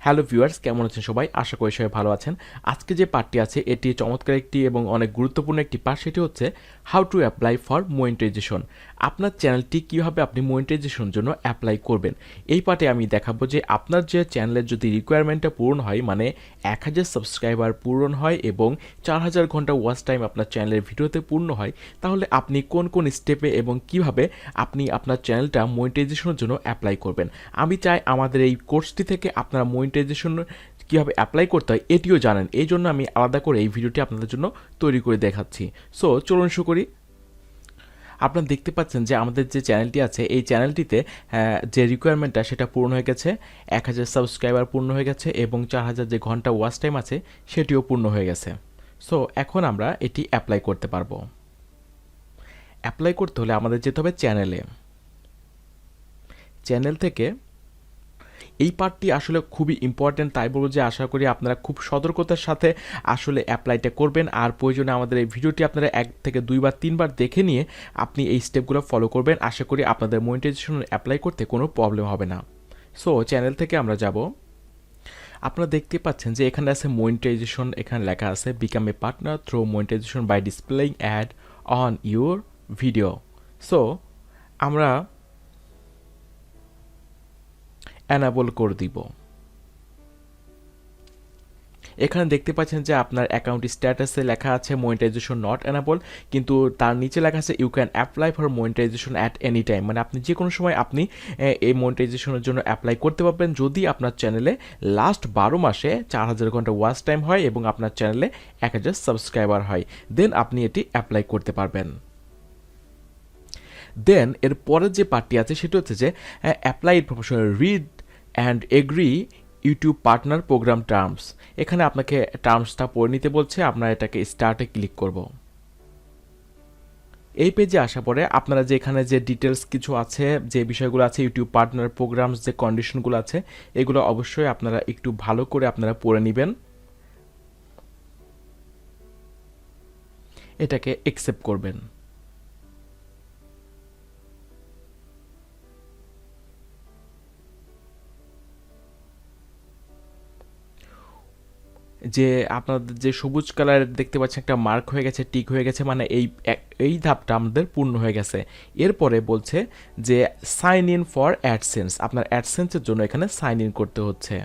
Hello viewers, কেমন আছেন সবাই? আশা করি সবাই ভালো আছেন। আজকে যে পার্টটি আছে এটি চমৎকার একটি এবং অনেক গুরুত্বপূর্ণ একটি পার্ট, সেটি হচ্ছে how to apply for monetization. আপনার চ্যানেলটি কীভাবে আপনি মনিটাইজেশনের জন্য অ্যাপ্লাই করবেন। এই পার্টে আমি দেখাবো যে আপনার যে চ্যানেলের যদি রিকোয়ারমেন্টটা পূরণ হয়, মানে 1000 সাবস্ক্রাইবার পূরণ হয় এবং 4000 ঘন্টা ওয়াচ টাইম আপনার চ্যানেলের ভিডিওতে পূর্ণ হয়, তাহলে আপনি কোন কোন স্টেপে এবং কিভাবে আপনি আপনার চ্যানেলটা মনিটাইজেশনের জন্য অ্যাপ্লাই করবেন। আমি চাই আমাদের এই কোর্সটি থেকে আপনারা মনিটাইজেশন কীভাবে অ্যাপ্লাই করতে হয় এটিও জানেন। এই জন্য আমি আলাদা করে এই ভিডিওটি আপনাদের জন্য তৈরি করে দেখাচ্ছি। সো চলুন শুরু করি। আপনারা দেখতে পাচ্ছেন যে আমাদের যে চ্যানেলটি আছে এই চ্যানেলটিতে যে রিকোয়ারমেন্টটা সেটা পূর্ণ হয়ে গেছে, 1000 সাবস্ক্রাইবার পূর্ণ হয়ে গেছে এবং 4000 যে ঘন্টা ওয়াচ টাইম আছে সেটিও পূর্ণ হয়ে গেছে। সো এখন আমরা এটি অ্যাপ্লাই করতে পারবো। অ্যাপ্লাই করতে হলে আমাদের যেতে হবে চ্যানেল থেকে। এই পার্টটি আসলে খুবই ইম্পর্ট্যান্ট, তাই বলবো যে আশা করি আপনারা খুব সতর্কতার সাথে আসলে অ্যাপ্লাইটা করবেন। আর প্রয়োজনে আমাদের এই ভিডিওটি আপনারা 1 থেকে 2 বার 3 বার দেখে নিয়ে আপনি এই স্টেপগুলো ফলো করবেন। আশা করি আপনাদের মনিটাইজেশন অ্যাপ্লাই করতে কোনো প্রবলেম হবে না। সো চ্যানেল থেকে আমরা যাব। আপনারা দেখতে পাচ্ছেন যে এখানে আছে মনিটাইজেশন, এখানে লেখা আছে become a partner through monetization by displaying ad on your video. So আমরা অ্যানাবল করে দিব। এখানে দেখতে পাচ্ছেন যে আপনার অ্যাকাউন্ট স্ট্যাটাসে লেখা আছে মনিটাইজেশন নট অ্যানাবল, কিন্তু তার নিচে লেখা আছে you can apply for monetization at any time, মানে আপনি যে কোনো সময় আপনি এই মনিটাইজেশনের জন্য অ্যাপ্লাই করতে পারবেন যদি আপনার চ্যানেলে লাস্ট 12 মাসে 4000 ঘন্টা ওয়াচ টাইম হয় এবং আপনার চ্যানেলে 1000 সাবস্ক্রাইবার হয়, দেন আপনি এটি অ্যাপ্লাই করতে পারবেন। দেন এর পরের যে পার্টটি আছে সেটা হচ্ছে যে apply professional read and agree YouTube partner program terms. এখানে আপনাকে টার্মসটা পড়ে নিতে বলছে, আপনারা এটাকে স্টার্টে ক্লিক করব। এই পেজে আসা পরে আপনারা যে এখানে যে ডিটেলস কিছু আছে, যে বিষয়গুলো আছে ইউটিউব পার্টনার প্রোগ্রামস, যে কন্ডিশনগুলো আছে এগুলো অবশ্যই আপনারা একটু ভালো করে আপনারা পড়ে নেবেন। এটাকে অ্যাকসেপ্ট করবেন। যে আপনাদের যে সবুজ কালারের দেখতে পাচ্ছেন একটা মার্ক হয়ে গেছে, টিক হয়ে গেছে, মানে এই ধাপটা আমাদের পূর্ণ হয়ে গেছে। এরপরে বলছে যে সাইন ইন ফর অ্যাডসেন্স, আপনার অ্যাডসেন্সের জন্য এখানে সাইন ইন করতে হচ্ছে।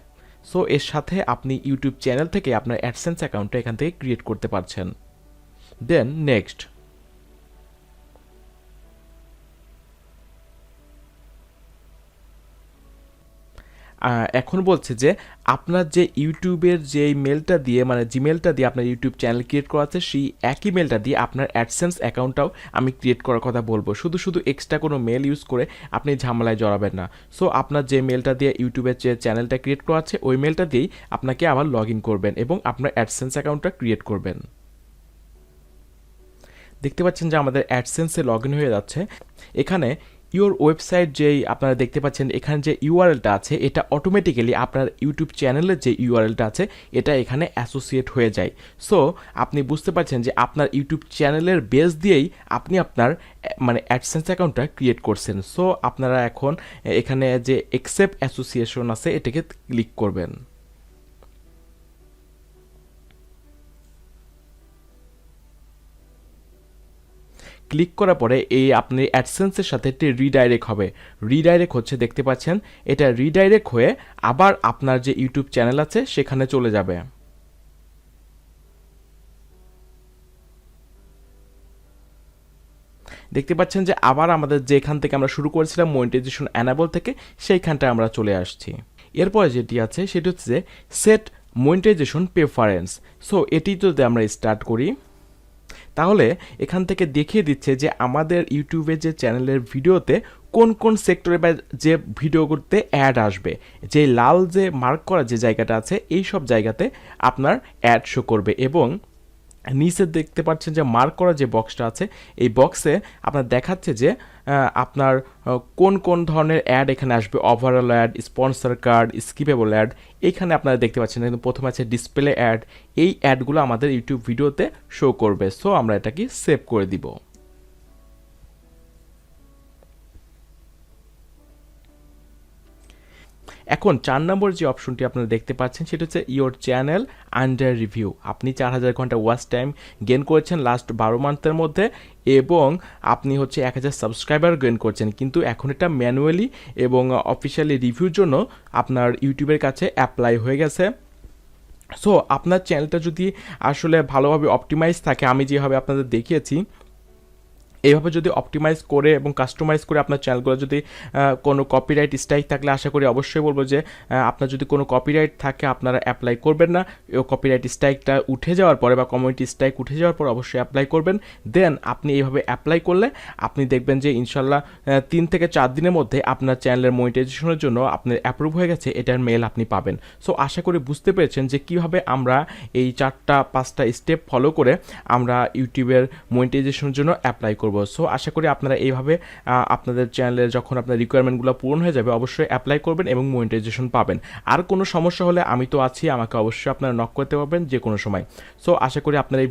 সো এর সাথে আপনি ইউটিউব চ্যানেল থেকে আপনার অ্যাডসেন্স অ্যাকাউন্টটা এখান থেকে ক্রিয়েট করতে পারছেন। Then next. এখন বলছে যে আপনার যে ইউটিউবের যে মেলটা দিয়ে, মানে জিমেলটা দিয়ে আপনার ইউটিউব চ্যানেল ক্রিয়েট করা আছে, সেই একই মেলটা দিয়ে আপনার অ্যাডসেন্স অ্যাকাউন্টটাও আমি ক্রিয়েট করার কথা বলবো। শুধু শুধু এক্সট্রা কোনো মেল ইউজ করে আপনি ঝামেলায় জড়াবেন না। সো আপনার যে মেলটা দিয়ে ইউটিউবের যে চ্যানেলটা ক্রিয়েট করা আছে ওই মেলটা দিয়েই আপনাকে আবার লগ ইন করবেন এবং আপনার অ্যাডসেন্স অ্যাকাউন্টটা ক্রিয়েট করবেন। দেখতে পাচ্ছেন যে আমাদের অ্যাডসেন্সে লগ ইন হয়ে যাচ্ছে। এখানে ইওর ওয়েবসাইট যেই আপনারা দেখতে পাচ্ছেন, এখানে যে ইউআরএলটা আছে এটা অটোমেটিক্যালি আপনার ইউটিউব চ্যানেলের যে ইউআরএলটা আছে এটা এখানে অ্যাসোসিয়েট হয়ে যায়। সো আপনি বুঝতে পারছেন যে আপনার ইউটিউব চ্যানেলের বেস দিয়েই আপনি আপনার মানে অ্যাডসেন্স অ্যাকাউন্টটা ক্রিয়েট করছেন। সো আপনারা এখন এখানে যে অ্যাকসেপ্ট অ্যাসোসিয়েশন আছে এটাকে ক্লিক করবেন। ক্লিক করার পরে এই আপনি অ্যাডসেন্সের সাথে একটি রিডাইরেক্ট হবে। রিডাইরেক্ট হচ্ছে দেখতে পাচ্ছেন, এটা রিডাইরেক্ট হয়ে আবার আপনার যে ইউটিউব চ্যানেল আছে সেখানে চলে যাবে। দেখতে পাচ্ছেন যে আবার আমাদের যেখান থেকে আমরা শুরু করেছিলাম মনিটাইজেশন অ্যানাবল থেকে, সেইখানটা আমরা চলে আসছি। এরপরে যেটি আছে সেটি হচ্ছে যে সেট মনিটাইজেশন প্রেফারেন্স। সো এটি যদি আমরা স্টার্ট করি তাহলে এখান থেকে দেখিয়ে দিচ্ছে যে আমাদের ইউটিউবের যে চ্যানেলের ভিডিওতে কোন কোন সেক্টরে বা যে ভিডিও করতে অ্যাড আসবে। যে লাল যে মার্ক করা যে জায়গাটা আছে এই সব জায়গাতে আপনার অ্যাড শো করবে এবং নিচে দেখতে পাচ্ছেন যে মার্ক করা যে বক্সটা আছে এই বক্সে আপনার দেখাচ্ছে যে আপনার কোন কোন ধরনের অ্যাড এখানে আসবে, overall ad, sponsor card, skippable ad. এইখানে আপনারা দেখতে পাচ্ছেন কিন্তু প্রথমে আছে ডিসপ্লে অ্যাড। এই অ্যাডগুলো আমাদের ইউটিউব ভিডিওতে শো করবে। সো আমরা এটাকে সেভ করে দিব। এখন 4 নম্বর যে অপশনটি আপনারা দেখতে পাচ্ছেন সেটা হচ্ছে ইওর চ্যানেল আন্ডার রিভিউ। আপনি 4000 ঘন্টা ওয়াচ টাইম গেইন করেছেন লাস্ট 12 মান্থের মধ্যে এবং আপনি হচ্ছে 1000 সাবস্ক্রাইবার গেইন করছেন, কিন্তু এখন এটা ম্যানুয়ালি এবং অফিসিয়ালি রিভিউর জন্য আপনার ইউটিউবের কাছে অ্যাপ্লাই হয়ে গেছে। সো আপনার চ্যানেলটা যদি আসলে ভালোভাবে অপটিমাইজ থাকে, আমি যেভাবে আপনাদের দেখিয়েছি এইভাবে যদি অপটিমাইজ করে এবং কাস্টমাইজ করে আপনার চ্যানেলগুলো যদি কোনো কপিরাইট স্ট্রাইক থাকলে আশা করি অবশ্যই বলবো যে আপনার যদি কোনো কপিরাইট থাকে আপনারা অ্যাপ্লাই করবেন না। কপিরাইট স্ট্রাইকটা উঠে যাওয়ার পরে বা কমিউনিটি স্ট্রাইক উঠে যাওয়ার পর অবশ্যই অ্যাপ্লাই করবেন। দেন আপনি এইভাবে অ্যাপ্লাই করলে আপনি দেখবেন যে ইনশাল্লাহ 3 থেকে 4 দিনের মধ্যে আপনার চ্যানেলের মনিটাইজেশনের জন্য আপনার অ্যাপ্রুভ হয়ে গেছে এটার মেল আপনি পাবেন। সো আশা করি বুঝতে পেরেছেন যে কীভাবে আমরা এই 4-5টা স্টেপ ফলো করে আমরা ইউটিউবের মনিটাইজেশনের জন্য অ্যাপ্লাই করব। সো আশা করি আপনারা এইভাবে আপনাদের চ্যানেলের যখন আপনার রিকোয়ারমেন্টগুলো পূরণ হয়ে যাবে অবশ্যই অ্যাপ্লাই করবেন এবং মনিটাইজেশন পাবেন। আর কোনো সমস্যা হলে আমি তো আছি, আমাকে অবশ্যই আপনারা নক করতে পারবেন যে কোনো সময়। সো আশা করি আপনারা